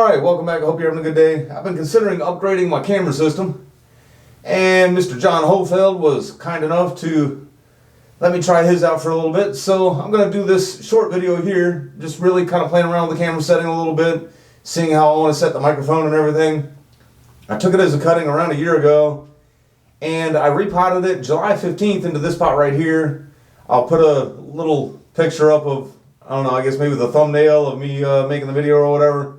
Alright, welcome back. I hope you're having a good day. I've been considering upgrading my camera system, and Mr. John Hofeld was kind enough to let me try his out for a little bit. So I'm going to do this short video here, just really kind of playing around with the camera setting a little bit, seeing how I want to set the microphone and everything. I took it as a cutting around a year ago, and I repotted it July 15th into this pot right here. I'll put a little picture up of, I don't know, I guess maybe the thumbnail of me making the video or whatever.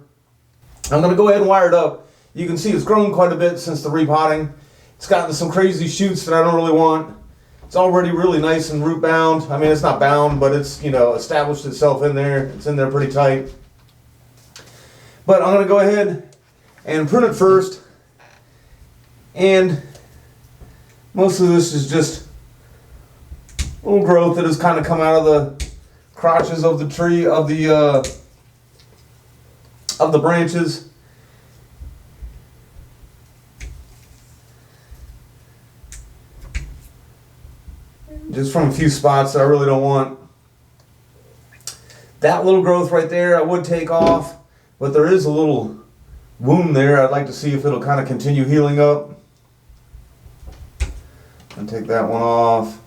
I'm going to go ahead and wire it up. You can see it's grown quite a bit since the repotting. It's gotten some crazy shoots that I don't really want. It's already really nice and root bound. I mean, it's not bound, but it's, you know, established itself in there. It's in there pretty tight. But I'm going to go ahead and prune it first. And most of this is just little growth that has kind of come out of the crotches of the tree, of the branches. Just from a few spots that I really don't want. That little growth right there I would take off, but there is a little wound there. I'd like to see if it'll kind of continue healing up. And take that one off.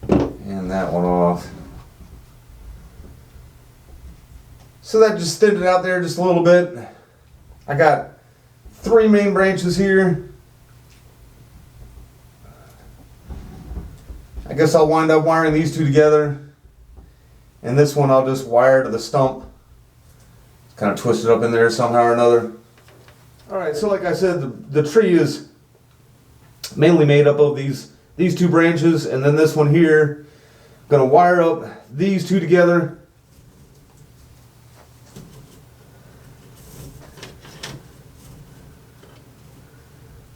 And that one off. So that just thinned it out there just a little bit. I got 3 main branches here. I guess I'll wind up wiring these 2 together. And this one I'll just wire to the stump. Kind of twist it up in there somehow or another. Alright, so like I said, the tree is mainly made up of these 2 branches, and then this one here. I'm going to wire up these 2 together.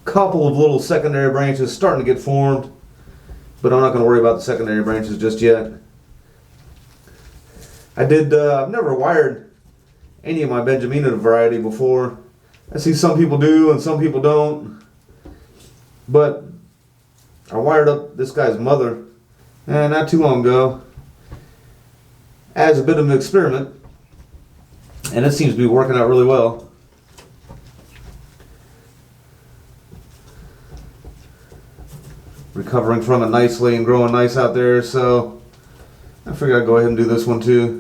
Couple of little secondary branches starting to get formed, but I'm not going to worry about the secondary branches just yet. I've never wired any of my benjamina variety before. I see some people do and some people don't, but I wired up this guy's mother not too long ago as a bit of an experiment, and it seems to be working out really well. Recovering from it nicely and growing nice out there, so I figured I'd go ahead and do this one too.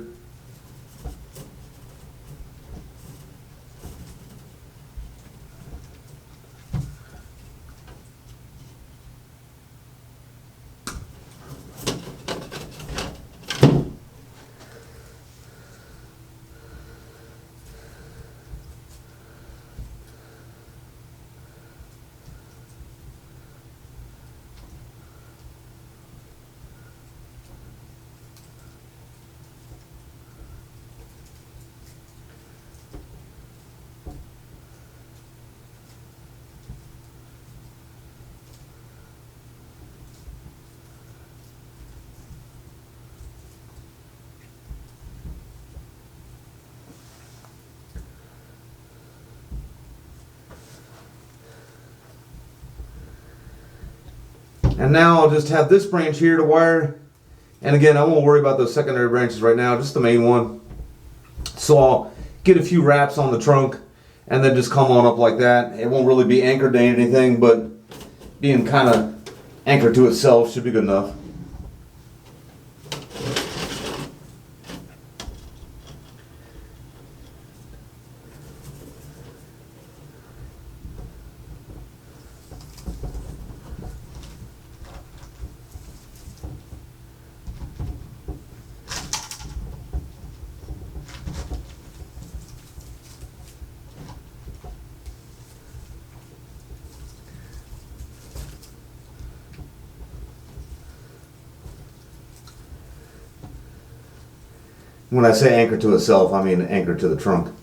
And now I'll just have this branch here to wire. And again, I won't worry about those secondary branches right now, just the main one. So I'll get a few wraps on the trunk and then just come on up like that. It won't really be anchored to anything, but being kind of anchored to itself should be good enough. When I say anchor to itself, I mean anchor to the trunk.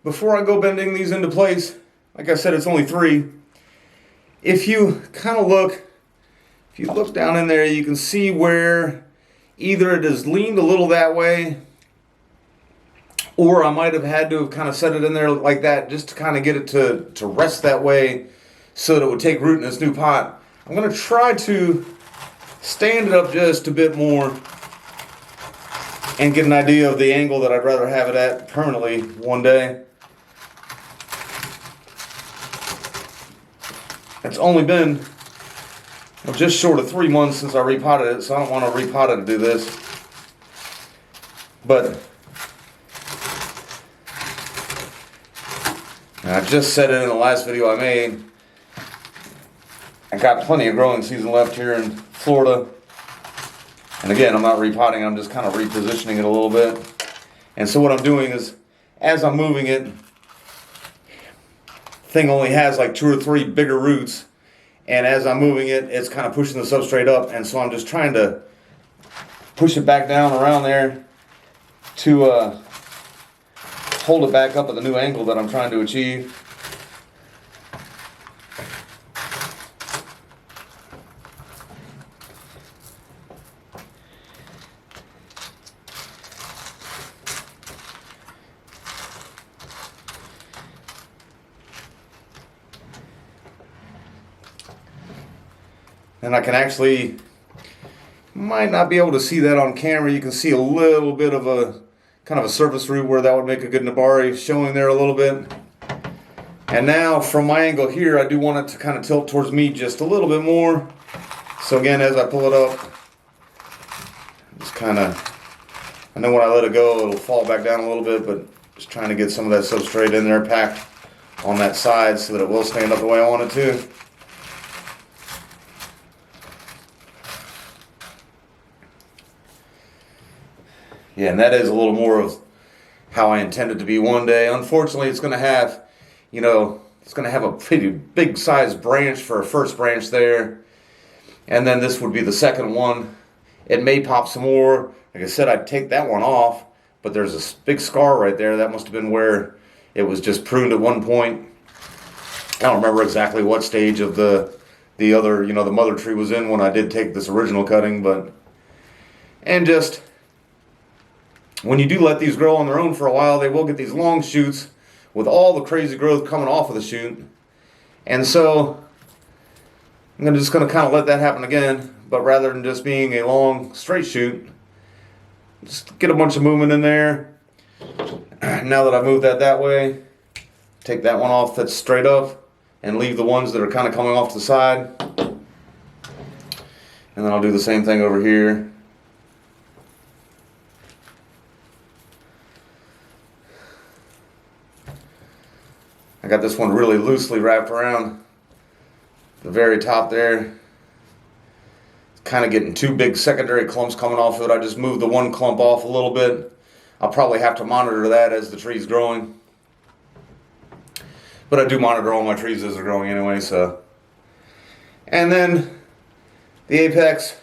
before I go bending these into place, like I said, it's only 3. If you kind of look, if you look down in there, you can see where either it is leaned a little that way, or I might have had to have kind of set it in there like that just to kind of get it to rest that way so that it would take root in this new pot. I'm going to try to stand it up just a bit more and get an idea of the angle that I'd rather have it at permanently one day. It's only been just short of 3 months since I repotted it, so I don't want to repot it to do this. But I just said it in the last video I made. I got plenty of growing season left here in Florida. And again, I'm not repotting, I'm just kind of repositioning it a little bit. And so what I'm doing is, as I'm moving it, thing only has like 2 or 3 bigger roots. And as I'm moving it, it's kind of pushing the substrate up. And so I'm just trying to push it back down around there to hold it back up at the new angle that I'm trying to achieve. And I can actually, might not be able to see that on camera. You can see a little bit of a kind of a surface root where that would make a good nabari showing there a little bit. And now from my angle here, I do want it to kind of tilt towards me just a little bit more. So again, as I pull it up, just kind of, I know when I let it go, it'll fall back down a little bit, but just trying to get some of that substrate in there packed on that side so that it will stand up the way I want it to. Yeah, and that is a little more of how I intend it to be one day. Unfortunately, it's going to have, it's going to have a pretty big sized branch for a first branch there. And then this would be the second one. It may pop some more. Like I said, I'd take that one off, but there's a big scar right there. That must have been where it was just pruned at one point. I don't remember exactly what stage of the other, the mother tree was in when I did take this original cutting, and just, when you do let these grow on their own for a while, they will get these long shoots with all the crazy growth coming off of the shoot. And so I'm just going to kind of let that happen again, but rather than just being a long straight shoot, just get a bunch of movement in there. Now that I've moved that way, take that one off that's straight up and leave the ones that are kind of coming off to the side. And then I'll do the same thing over here. I got this one really loosely wrapped around the very top there. It's kind of getting 2 big secondary clumps coming off of it. I just moved the one clump off a little bit. I'll probably have to monitor that as the tree's growing. But I do monitor all my trees as they're growing anyway, so. And then the apex,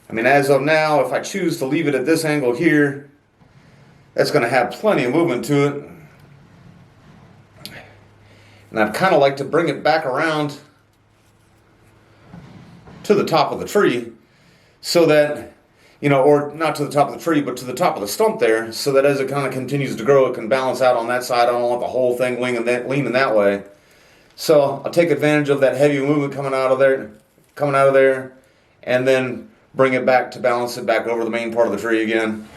as of now, if I choose to leave it at this angle here, that's going to have plenty of movement to it. And I'd kind of like to bring it back around to the top of the tree so that, or not to the top of the tree, but to the top of the stump there, so that as it kind of continues to grow, it can balance out on that side. I don't want the whole thing leaning that way. So I'll take advantage of that heavy movement coming out of there, and then bring it back to balance it back over the main part of the tree again.